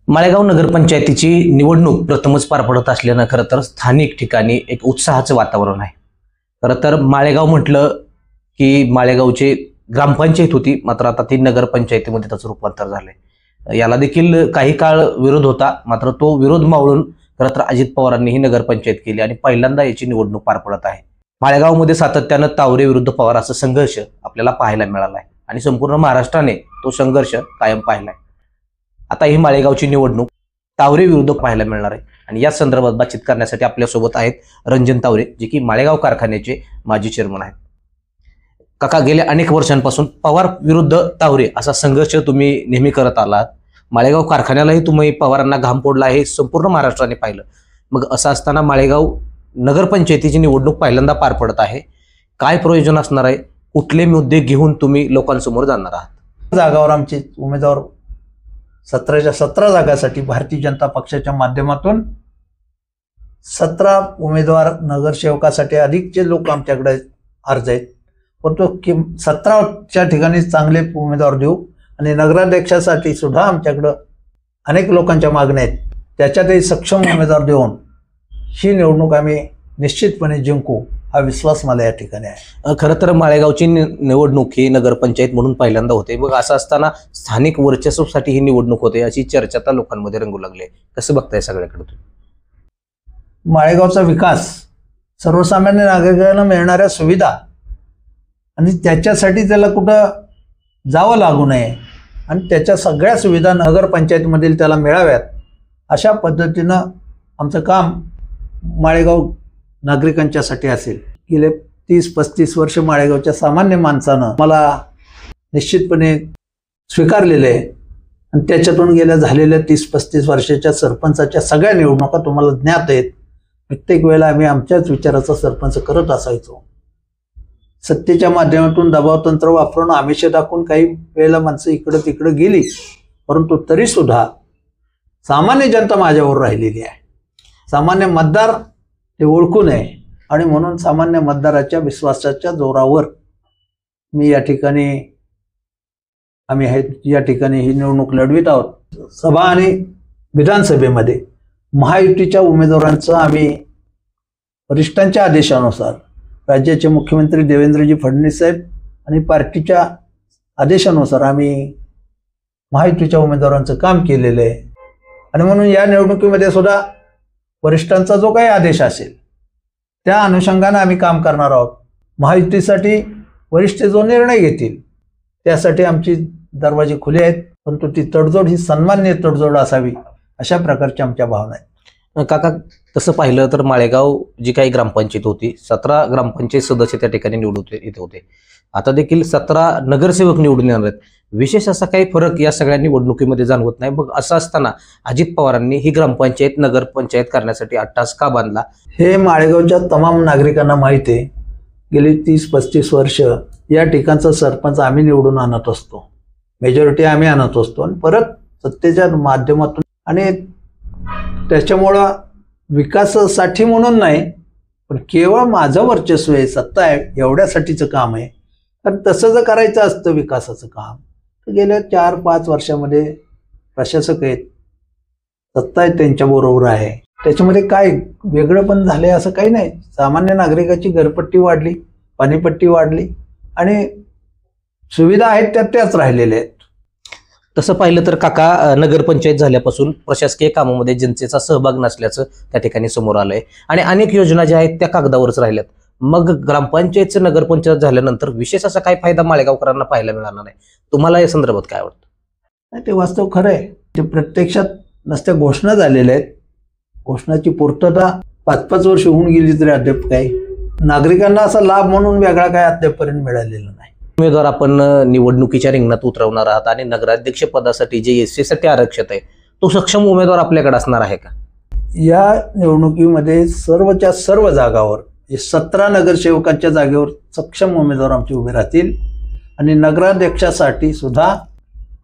माळेगाव नगरपंचायतीची निवडणूक प्रथमच पार पडत असल्यानं खरं तर स्थानिक ठिकाणी एक उत्साहाचं वातावरण आहे। खरं तर माळेगाव म्हटलं की माळेगावची ग्रामपंचायत होती, मात्र आता ती नगरपंचायतीमध्ये त्याचं रूपांतर झालंय। याला देखील काही काळ विरोध होता, मात्र तो विरोध मावळून खरं तर अजित पवारांनी ही नगरपंचायत केली आणि पहिल्यांदा याची निवडणूक पार पडत आहे। माळेगावमध्ये सातत्यानं तावरे विरुद्ध पवार असा संघर्ष आपल्याला पाहायला मिळाला आहे आणि संपूर्ण महाराष्ट्राने तो संघर्ष कायम पाहिलाय। आता ही माळेगावची निवडणूक तावरे विरुद्ध पाहायला मिळणार आहे आणि या संदर्भात बातचीत करण्यासाठी आपल्यासोबत आहेत रंजन तावरे, जे की माळेगाव कारखान्याचे माजी चेअरमन आहेत। काका, गेल्या अनेक वर्षांपासून पवार विरुद्ध तावरे असा संघर्ष तुम्ही नेहमी करत आलात। माळेगाव कारखान्यालाही तुम्ही पवारांना घाम फोडला आहे, संपूर्ण महाराष्ट्राने पाहिलं। मग असं असताना माळेगाव नगरपंचायतीची निवडणूक पहिल्यांदा पार पडत आहे, काय प्रयोजन असणार आहे? कुठले मुद्दे घेऊन तुम्ही लोकांसमोर जाणार आहात? जागावर आमचे उमेदवार 17च्या 17 जागासाठी भारतीय जनता पक्षाच्या माध्यमातून 17 उमेदवार नगरसेवकासाठी अधिकचे लोक आमच्याकडे अर्ज आहेत, परंतु 17च्या ठिकाणी चांगले उमेदवार देऊ आणि नगराध्यक्षासाठी सुद्धा आमच्याकडं अनेक लोकांच्या मागण्या आहेत, त्याच्यातही सक्षम उमेदवार देऊन ही निवडणूक आम्ही निश्चितपणे जिंकू, हा विश्वास मला या ठिकाणी आहे। खरं तर माळेगावची निवडणूक ही नगरपंचायत म्हणून पहिल्यांदा होते, मग असं असताना स्थानिक वर्चस्वासाठी ही निवडणूक होते अशी चर्चा आता लोकांमध्ये रंगू लागली। कसं बघताय सगळ्याकडे तुम्ही? माळेगावचा विकास, सर्वसामान्य नागरिकांना मिळणाऱ्या सुविधा आणि त्याच्यासाठी त्याला कुठं जावं लागू नये आणि त्याच्या सगळ्या सुविधा नगरपंचायतीमधील त्याला मिळाव्यात, अशा पद्धतीनं आमचं काम माळेगाव नागरिकांच्यासाठी असेल। गेले 30-35 वर्ष माळेगावच्या सामान्य माणसानं मला निश्चितपणे स्वीकारलेलं आहे आणि त्याच्यातून गेल्या झालेल्या 30-35 वर्षाच्या सरपंचाच्या सगळ्या निवडणुका तुम्हाला ज्ञात आहेत। प्रत्येक वेळेला आम्ही आमच्याच विचाराचा सरपंच करत असायचो। सत्तेच्या माध्यमातून दबावतंत्र वापरून आमिष दाखवून काही वेळेला माणसं इकडं तिकडं गेली, परंतु तरी सुद्धा सामान्य जनता माझ्यावर राहिलेली आहे। सामान्य मतदार ते ओळखू नये आणि म्हणून सामान्य मतदाराच्या विश्वासाच्या जोरावर मी या ठिकाणी ही निवडणूक लढवित आहोत। सभा आणि विधानसभेमध्ये महायुतीच्या उमेदवारांचं आम्ही वरिष्ठांच्या आदेशानुसार, राज्याचे मुख्यमंत्री देवेंद्रजी फडणवीस साहेब आणि पार्टीच्या आदेशानुसार आम्ही महायुतीच्या उमेदवारांचं काम केलेलं आहे आणि म्हणून या निवडणुकीमध्ये सुद्धा वरिष्ठांचा जो काही आदेश असेल त्या अनुषंगाने आम्ही काम करणार आहोत। महायुतीसाठी वरिष्ठ जो निर्णय घेतील त्यासाठी आमची दरवाजे खुले आहेत, परंतु ती तडजोड ही सन्मान्य तडजोड असावी, अशा प्रकारच्या आमच्या भावना आहेत। काका, तसं पाहिलं तर माळेगाव जी काही ग्रामपंचायत होती, 17 ग्रामपंचायत सदस्य त्या ठिकाणी निवडून येत होते। आता देखील 17 नगरसेवक निवडून येणार आहेत। विशेष असा काही फरक या सगळ्या निवडणुकीमध्ये जाणवत नाही। मग असं असताना अजित पवारांनी ही ग्रामपंचायत नगरपंचायत करण्यासाठी अट्टास का बांधला? हे माळेगावच्या तमाम नागरिकांना माहिती आहे। गेली 30-35 वर्ष या ठिकाणचा सरपंच आम्ही निवडून आणत असतो, मेजॉरिटी आम्ही आणत असतो आणि परत सत्तेच्या माध्यमातून, आणि त्याच्यामुळं विकासासाठी म्हणून नाही, पण केवळ माझं वर्चस्व आहे, सत्ता आहे, एवढ्यासाठीचं काम आहे। कारण तसं जर करायचं असतं विकासाचं काम तर गेल्या 4-5 वर्षामध्ये प्रशासक आहेत, सत्ता आहे, त्यांच्याबरोबर आहे, त्याच्यामध्ये काय वेगळं पण झालंय असं काही नाही। सामान्य नागरिकाची घरपट्टी वाढली, पाणीपट्टी वाढली आणि सुविधा आहेत त्याच राहिलेल्या आहेत। तसं पाहिलं तर काका, नगरपंचायत झाल्यापासून प्रशासकीय कामामध्ये जनतेचा सहभाग नसल्याचं त्या ठिकाणी समोर आलंय आणि अनेक योजना ज्या आहेत त्या कागदावरच राहिल्यात। मग ग्रामपंचायतचं नगरपंचायत झाल्यानंतर विशेष असा काही फायदा माळेगावकरांना पाहायला मिळाला नाही, तुम्हाला या संदर्भात काय वाटतं? नाही, ते वास्तव खरं आहे। ते प्रत्यक्षात नसत्या घोषणा झालेल्या आहेत, घोषणाची पूर्तता 5-5 वर्ष होऊन गेली तरी अद्याप काही नागरिकांना असा लाभ म्हणून वेगळा काय अद्यापपर्यंत मिळालेला नाही। उमेदवार आपण निवडणुकीच्या रिंगणात उतरवणार आहात आणि नगराध्यक्ष पदासाठी जे एससी साठी आरक्षित आहे तो सक्षम उमेदवार आपल्याकडे असणार आहे का? या निवडणुकीमध्ये सर्वच्या सर्व जागावर 17 नगरसेवकांच्या जागेवर सक्षम उमेदवार आमचे उभे राहतील आणि नगराध्यक्षासाठी सुद्धा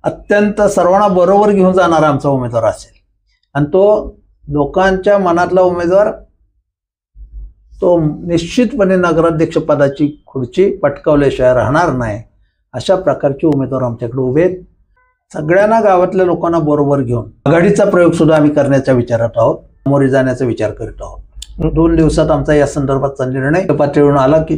अत्यंत सर्वांना बरोबर घेऊन जाणारा आमचा उमेदवार असेल आणि तो लोकांच्या मनातला उमेदवार, तो निश्चितपणे नगराध्यक्ष पदाची खुर्ची पटकावल्याशिवाय राहणार नाही, अशा प्रकारचे उमेदवार आमच्याकडे उभे आहेत। सगळ्यांना गावातल्या लोकांना बरोबर घेऊन आघाडीचा प्रयोग सुद्धा आम्ही करण्याच्या विचारात आहोत, सामोरे जाण्याचा विचार करीत आहोत. 2 दिवसात आमचा या संदर्भातचा निर्णय पातळीवरून आला की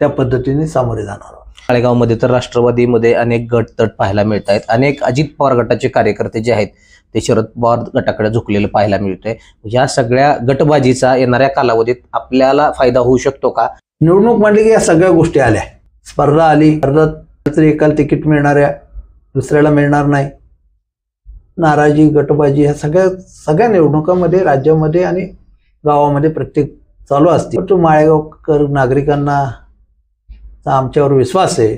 त्या पद्धतीने सामोरे जाणार आहोत. माळेगावमध्ये तर राष्ट्रवादीमध्ये अनेक गट तट पाहायला मिळत आहेत. अनेक अजित पवार गटाचे कार्यकर्ते जे आहेत ते शरद पवार गटाकडे झुकलेलं पाहायला मिळतंय. या सगळ्या गटबाजीचा येणाऱ्या कालावधीत आपल्याला फायदा होऊ शकतो का? निवडणूक म्हणली की या सगळ्या गोष्टी आल्या. स्पर्धा आली, स्पर्धेत एकाला तिकीट मिळणाऱ्या दुसऱ्याला मिळणार नाही, नाराजी, गटबाजी, ह्या सगळ्या निवडणुकांमध्ये राज्यामध्ये आणि गावामध्ये प्रत्येक चालू असते. तो माळेगावकर नागरिकांना आमच्यावर विश्वास आहे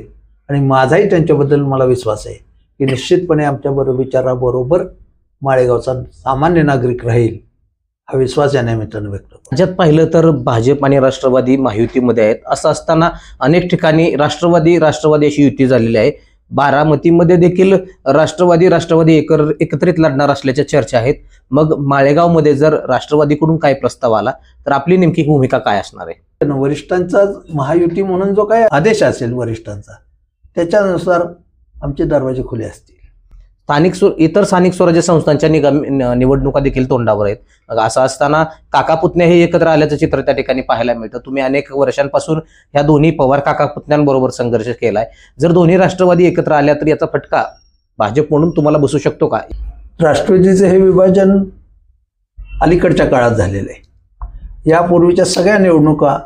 आणि माझाही त्यांच्याबद्दल मला विश्वास आहे की निश्चितपणे आमच्याबरोबर विचाराबरोबर माळेगावचा सामान्य नागरिक राहील, हा विश्वास या निमित्तानं व्यक्त करतो. राज्यात पाहिलं तर भाजप आणि राष्ट्रवादी महायुतीमध्ये आहेत. असं असताना अनेक ठिकाणी राष्ट्रवादी अशी युती झालेली आहे. बारामतीमध्ये देखील राष्ट्रवादी एकत्रित लढणार असल्याच्या चर्चा आहेत. मग माळेगावमध्ये जर राष्ट्रवादीकडून काय प्रस्ताव आला तर आपली नेमकी भूमिका काय असणार आहे? वरिष्ठांचा महायुती म्हणून जो काही आदेश असेल वरिष्ठांचा, त्याच्यानुसार आमचे दरवाजे खुले असतील. इतर स्थानिक स्वराज्य संस्थांच्या निवडणुका देखील तोंडावर आहेत. मग असं असताना काका पुतण्या हे एकत्र आल्याचं चित्र त्या ठिकाणी पाहायला मिळतं. तुम्ही अनेक वर्षांपासून ह्या दोन्ही पवार काका पुतण्यांबरोबर संघर्ष केलाय. जर दोन्ही राष्ट्रवादी एकत्र आल्या तर याचा फटका भाजप म्हणून तुम्हाला बसू शकतो का? राष्ट्रवादीचे हे विभाजन अलीकडच्या काळात झालेलं आहे. यापूर्वीच्या सगळ्या निवडणुका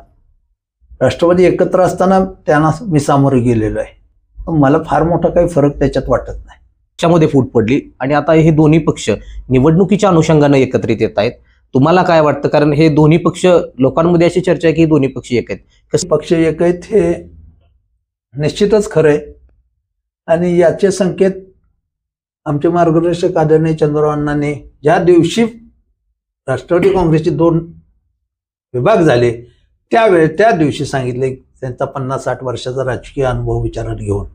राष्ट्रवादी एकत्र असताना त्यांना मी सामोरे गेलेलो आहे. मला फार मोठा काही फरक त्याच्यात वाटत नाही. त्याच्यामध्ये फूट पडली आणि आता हे दोन्ही पक्ष निवडणुकीच्या अनुषंगाने एकत्रित येत आहेत. तुम्हाला काय वाटतं? कारण हे दोन्ही पक्ष, लोकांमध्ये अशी चर्चा आहे की दोन्ही पक्ष एक आहेत. कसे पक्ष एक आहेत हे निश्चितच खरं आहे आणि याचे संकेत आमचे मार्गदर्शक आदरणीय चंद्रराव अण्णांनी ज्या दिवशी राष्ट्रवादी काँग्रेसचे 2 विभाग झाले त्या दिवशी सांगितले, त्यांचा 50-60 वर्षाचा राजकीय अनुभव विचारात घेऊन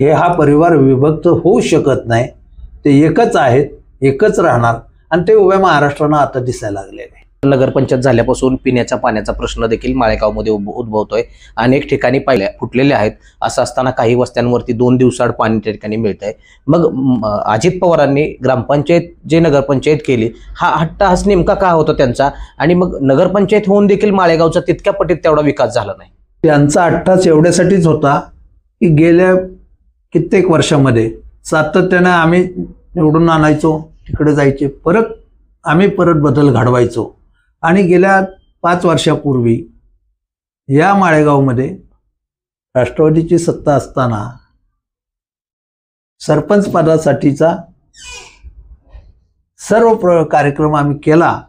हा परिवार विभक्त होऊ शकत नाही, ते एकच आहेत, एकच राहणार आणि ते उभ्या महाराष्ट्रानं आता दिसायला लागलेले आहे. नगरपंचायत झाल्यापासून पिण्याच्या पाण्याचा प्रश्न देखील माळेगावमध्ये उद्भवतोय. अनेक ठिकाणी फुटलेले आहेत. असं असताना काही वस्त्यांवरती 2 दिवसाआड पाणी त्या ठिकाणी मिळत आहे. मग अजित पवारांनी नगरपंचायत केली, हा हट्टहास नेमका का होता त्यांचा? आणि मग नगरपंचायत होऊन देखील माळेगावचा तितक्या पटीत तेवढा विकास झाला नाही. त्यांचा हट्टहास एवढ्यासाठीच होता की गेल्या कित्येक वर्षामध्ये सातत्यानं आम्ही निवडून आणायचो, तिकडे जायचे, परत बदल घडवायचो आणि गेल्या 5 वर्षापूर्वी या माळेगावमध्ये राष्ट्रवादीची सत्ता असताना सरपंच पदासाठीचा सर्व कार्यक्रम आम्ही केला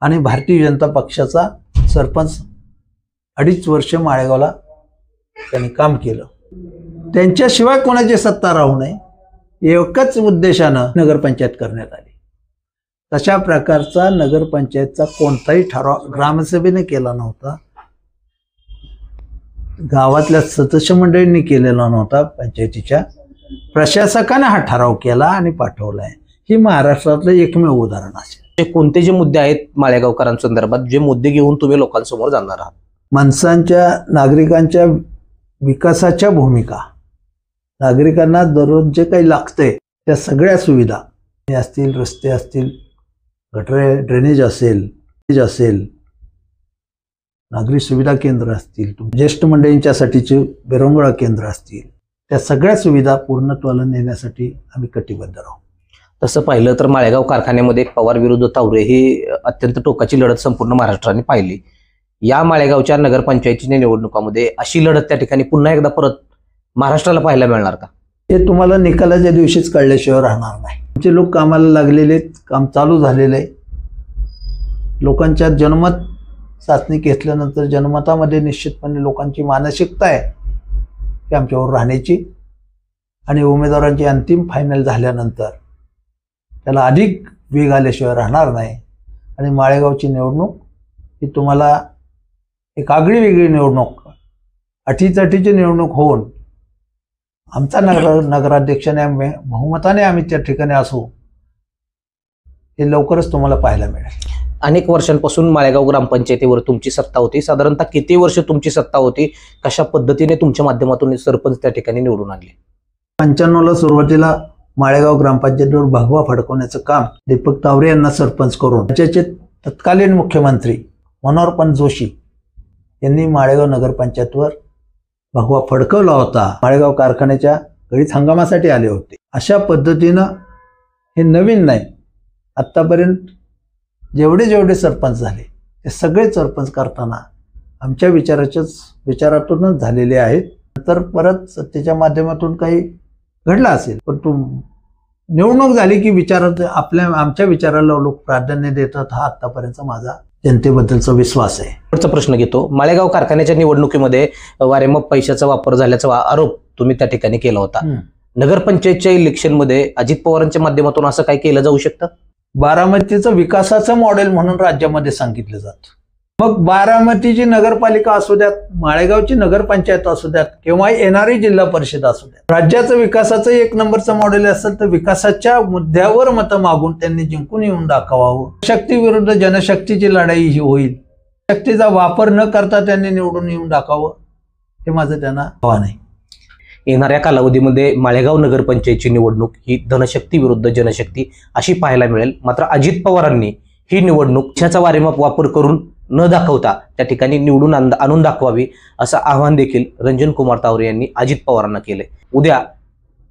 आणि भारतीय जनता पक्षाचा सरपंच 2.5 वर्ष माळेगावला त्यांनी काम केलं. त्यांच्याशिवाय कोणाची सत्ता राहू नये एकच उद्देशानं नगरपंचायत करण्यात आली. तशा प्रकारचा नगरपंचायतचा कोणताही ठराव ग्रामसभेने केला नव्हता, गावातल्या सदस्य मंडळींनी केलेला नव्हता. पंचायतीच्या प्रशासकाने हा ठराव केला आणि पाठवलाय. ही महाराष्ट्रातलं एकमेव उदाहरण असेल. कोणते जे मुद्दे आहेत माळेगावकरांसंदर्भात, जे मुद्दे घेऊन तुम्ही लोकांसमोर जाणार आहात? माणसांच्या, नागरिकांच्या विकासाच्या भूमिका, नागरिकांना दररोज जे काही लागतंय त्या सगळ्या सुविधा असतील, रस्ते असतील, गटरे, ड्रेनेज असेल, नागरी सुविधा केंद्र असतील, ज्येष्ठ मंडळींच्यासाठीचे विरंगुळा केंद्र असतील, त्या सगळ्या सुविधा पूर्णत्वाला नेण्यासाठी आम्ही कटिबद्ध आहोत. तसं पाहिलं तर माळेगाव कारखान्यामध्ये पवार विरुद्ध तावरे ही अत्यंत टोकाची लढत संपूर्ण महाराष्ट्राने पाहिली. या माळेगावच्या नगरपंचायतीच्या निवडणुकामध्ये अशी लढत त्या ठिकाणी पुन्हा एकदा परत महाराष्ट्राला पाहायला मिळणार का? हे तुम्हाला निकालाच्या दिवशीच कळल्याशिवाय राहणार नाही. आमचे लोक कामाला लागलेले, काम चालू झालेलं आहे. लोकांच्या जनमत चाचणी घेतल्यानंतर जनमतामध्ये निश्चितपणे लोकांची मानसिकता आहे की आमच्यावर राहण्याची आणि उमेदवारांची अंतिम फायनल झाल्यानंतर त्याला अधिक वेग आल्याशिवाय राहणार नाही. आणि माळेगावची निवडणूक ही तुम्हाला एक आगळी वेगळी निवडणूक, अटीतटीची निवडणूक होऊन आमचा नगराध्यक्षाने बहुमताने आम्ही त्या ठिकाणी असू, हे लवकरच तुम्हाला पाहायला मिळेल. अनेक वर्षांपासून माळेगाव ग्रामपंचायतीवर तुमची सत्ता होती. साधारणतः किती वर्ष तुमची सत्ता होती? कशा पद्धतीने तुमच्या माध्यमातून सरपंच त्या ठिकाणी निवडून आणले? 95ला सुरुवातीला माळेगाव ग्रामपंचायतीवर भगवा फडकवण्याचं काम दीपक तावरे यांना सरपंच करून राज्याचे तत्कालीन मुख्यमंत्री मनोहरपंत जोशी यांनी माळेगाव नगरपंचायतवर भगवा फडकवला होता. माळेगाव कारखान्याच्या गळीत हंगामासाठी आले होते. अशा पद्धतीनं हे नवीन नाही, आत्तापर्यंत जेवढे सरपंच झाले ते सगळे सरपंच करताना आमच्या विचारातूनच झालेले आहेत. नंतर परत सत्तेच्या माध्यमातून काही घडला असेल, परंतु निवडणूक झाली की आमच्या विचाराला लोक प्राधान्य देतात, हा आत्तापर्यंतचा माझा जनतेबद्दलचा विश्वास आहे. पुढचा प्रश्न घेतो. माळेगाव कारखान्याच्या निवडणुकीमध्ये वारेमाप पैशाचा वापर झाल्याचा आरोप तुम्ही त्या ठिकाणी केला होता. नगरपंचायतच्या इलेक्शनमध्ये अजित पवारांच्या माध्यमातून असं काय केलं जाऊ शकतं? बारामतीचं विकासाचं मॉडेल म्हणून राज्यामध्ये सांगितलं जातं. मग बारामतीची नगरपालिका असू द्यात, माळेगावची नगरपंचायत असू द्यात किंवा येणारी जिल्हा परिषद असू द्यात, राज्याचं विकासाचं एक नंबरचं मॉडेल असेल तर विकासाच्या मुद्द्यावर मतं मागून त्यांनी जिंकून येऊन दाखवावं. शक्ती विरुद्ध जनशक्तीची लढाई ही होईल. शक्तीचा वापर न करता त्यांनी निवडून येऊन दाखवावं, हे माझं त्यांना आव्हान आहे. येणाऱ्या कालावधीमध्ये माळेगाव नगरपंचायतची निवडणूक ही धनशक्ती विरुद्ध जनशक्ती अशी पाहायला मिळेल. मात्र अजित पवारांनी ही निवडणूक पक्षाचा वारेमाप वापर करून न दाखवता त्या ठिकाणी निवडून आणून दाखवावी असं आवाहन देखील रंजन कुमार तावरे यांनी अजित पवारांना केले. उद्या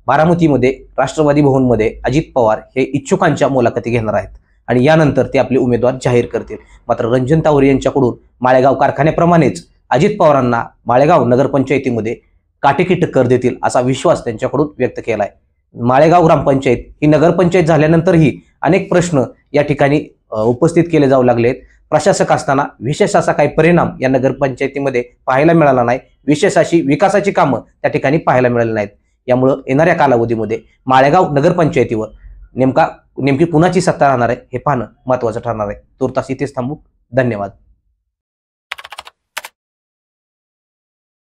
बारामतीमध्ये राष्ट्रवादी भवनमध्ये अजित पवार हे इच्छुकांच्या मुलाखती घेणार आहेत आणि यानंतर ते आपले उमेदवार जाहीर करतील. मात्र रंजन तावरे यांच्याकडून माळेगाव कारखान्याप्रमाणेच अजित पवारांना माळेगाव नगरपंचायतीमध्ये काटेकी टक्कर देतील असा विश्वास त्यांच्याकडून व्यक्त केला आहे. माळेगाव ग्रामपंचायत ही नगरपंचायत झाल्यानंतरही अनेक प्रश्न या ठिकाणी उपस्थित केले जाऊ लागले आहेत. प्रशासक असताना विशेष असा काही परिणाम या नगरपंचायतीमध्ये पाहायला मिळाला नाही. विशेष अशी विकासाची कामं त्या ठिकाणी पाहायला मिळाली नाहीत. यामुळं येणाऱ्या कालावधीमध्ये माळेगाव नगरपंचायतीवर नेमकी कुणाची सत्ता राहणार आहे हे पाहणं महत्त्वाचं ठरणार आहे. तूर्तास इथेच थांबू. धन्यवाद.